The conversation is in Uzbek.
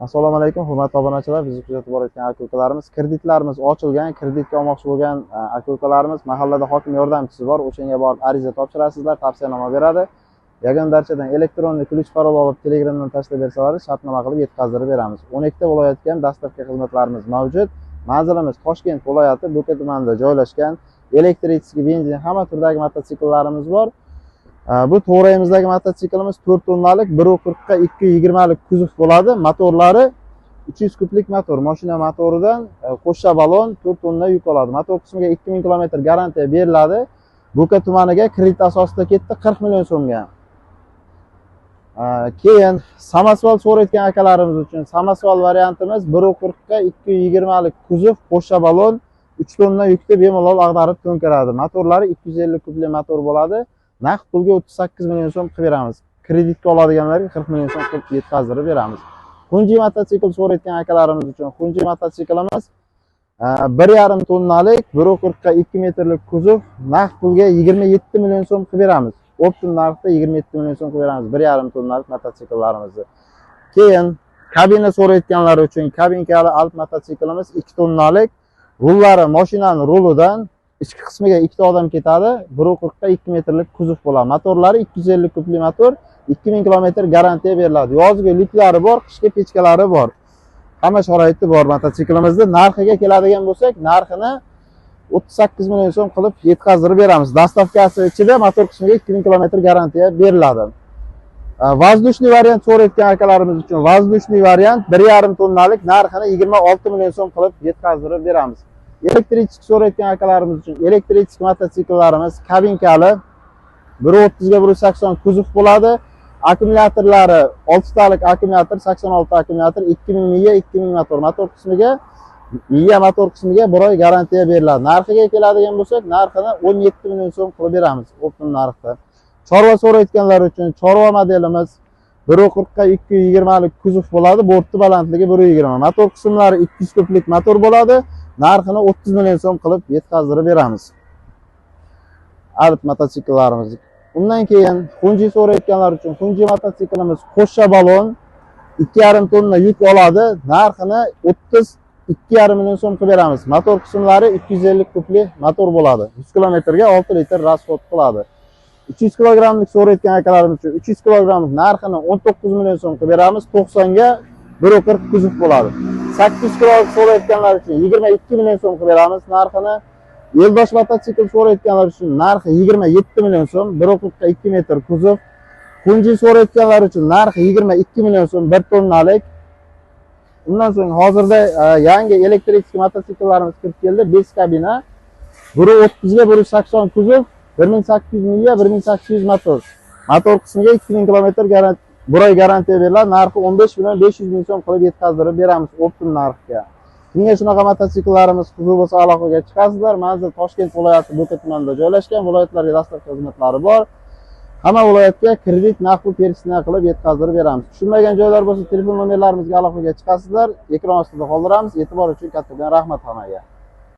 Assalomu alaykum, hurmatli obunachilar. Bizni kuzatib borayotgan aka-ukalarimiz, kreditlarimiz ochilgan, kreditga olmoqchi bo'lgan aka-ukalarimiz mahallada hokim yordamchisi bor. O'shanga borib ariza topshirasizlar, tavsiyanoma beradi. Yagona darchadan elektron ключ parol olib Telegramdan tashlab bersalar, shartnoma qilib yetkazdirib beramiz. 12 ta viloyatga ham dastavka xizmatlarimiz mavjud. Manzilimiz Toshkent viloyati, Bo'ka tumanida joylashgan. Elektrический, benzin, hamma turdagi mototsikllarimiz bor. Bu to'g'rayimizdagi mototsiklimiz 4 tonnalik 140 ga 220 lik kuzov bo'ladi. Motorlari 300 kublik motor. Mashina motoridan qo'shcha balon 4 tonna yuk oladi. Motor qismiga 2000 km garantiya beriladi. Bo'ka tumaniga kredit asosida ketdi 40 million so'mga. Keyin samasval so'rayotgan akalarimiz uchun samasval variantimiz 140 ga 220 lik kuzov, qo'shcha balon 3 tonna yukni bemalol ag'darib to'nkaradi. Motorlari 250 kubli motor bo'ladi. Naqd pulga 38 million so'm qilib beramiz. Kreditga oladiganlarga 40 million so'm qilib yetkazdirib beramiz. Xunji mototsikl so'rayotgan akalarimiz uchun Xunji mototsiklimiz 1,5 tonnalik 140 ga 2 metrlik kuzov, naqd pulga 27 million so'm qilib beramiz. Option narxda 27 million so'm qilib beramiz 1,5 tonnalik mototsikllarimizni. Keyin kabina so'rayotganlar uchun kabinkali Alp mototsiklimiz 2 tonnalik, rullari mashinaning rulidan ichki qismiga 2 ta odam ketadi. 140 ga 2 metrlik kuzov bo'ladi. Motorlari 250 kubli motor, 2000 km garantiya beriladi. Yozgi liklari bor, qishki pechkalari bor. Hamma sharoiti bor mototsiklimizda. Narxiga keladigan bo'lsak, narxini 38 million so'm qilib yetkazdirib beramiz. Dastavkasi ichida motor qismiga 2000 km garantiya beriladi. Воздушный variant so'rayotgan akalarimiz uchun воздушный variant 1,5 tonnalik, narxini 26 million so'm qilib yetkazdirib beramiz. Elektrический so'rayotgan akalarimiz uchun elektrический mototsiklarimiz kabinkali 130 ga 180 kuzov bo'ladi. Akkumulyatorlari 6 talik akkumulyator, 86 akkumulyator, 2000 miya, 2000 motor. Motor qismiga motor qismiga 1 oy garantiya beriladi. Narxiga keladigan bo'lsak, narxini 17 million so'm qilib beramiz option narxda. Chorva so'rayotganlar uchun Chorva modelimiz 140 ga 220 lik kuzov bo'ladi. Borti balandligi 120. Motor qismlari 200 kublik motor bo'ladi. Narxini 30 million so'm qilib yetkazdirib beramiz. Alp mototsiklarimiz. Undan keyin Xunji so'rayotganlar uchun Xunji mototsiklimiz qo'shcha balon 2,5 tonna yuk oladi. Narxini 32,5 million so'm qilib beramiz. Motor qismlari 250 kubli motor bo'ladi. 100 km ga 6 litr rasxod qiladi. 300 kilogramlik so'rayotgan akalarimiz uchun 300 kilogramlik narxini 19 million so'm qilib beramiz. 90 ga 140 kuzov bo'ladi. 800 kilogramlik so'rayotganlar uchun 22 million so'm qilib beramiz narxini. Yo'ldosh mototsikl so'rayotganlar uchun narxi 27 million so'm, 140 ga 2 metr kuzov. Xunji so'rayotganlar uchun narxi 22 million so'm 1 tonnalik. Undan so'ng hozirda yangi elektrik mototsiklarimiz kirib keldi. 5 kabina, 130 ga 180 kuzov, 1800 miya, 1800 motor. Motor qismiga 2000 km garantiya 1 oy garantiya beriladi. Narxi 15 million 500 ming so'm qilib yetkazdirib beramiz option narxga. Kimga shunaqa mototsiklarimiz qiziq bo'lsa aloqaga chiqasizlar. Manzil Toshkent viloyati Bo'ka tumanida joylashgan. Viloyatlarga dastavka xizmatlari bor. Hamma viloyatga kredit naqd pul persona qilib yetkazdirib beramiz. Tushunmagan joylar bo'lsa telefon nomerlarimizga aloqaga chiqasizlar. Ekran ostida qoldiramiz. E'tibor uchun kattakon rahmat hammaga.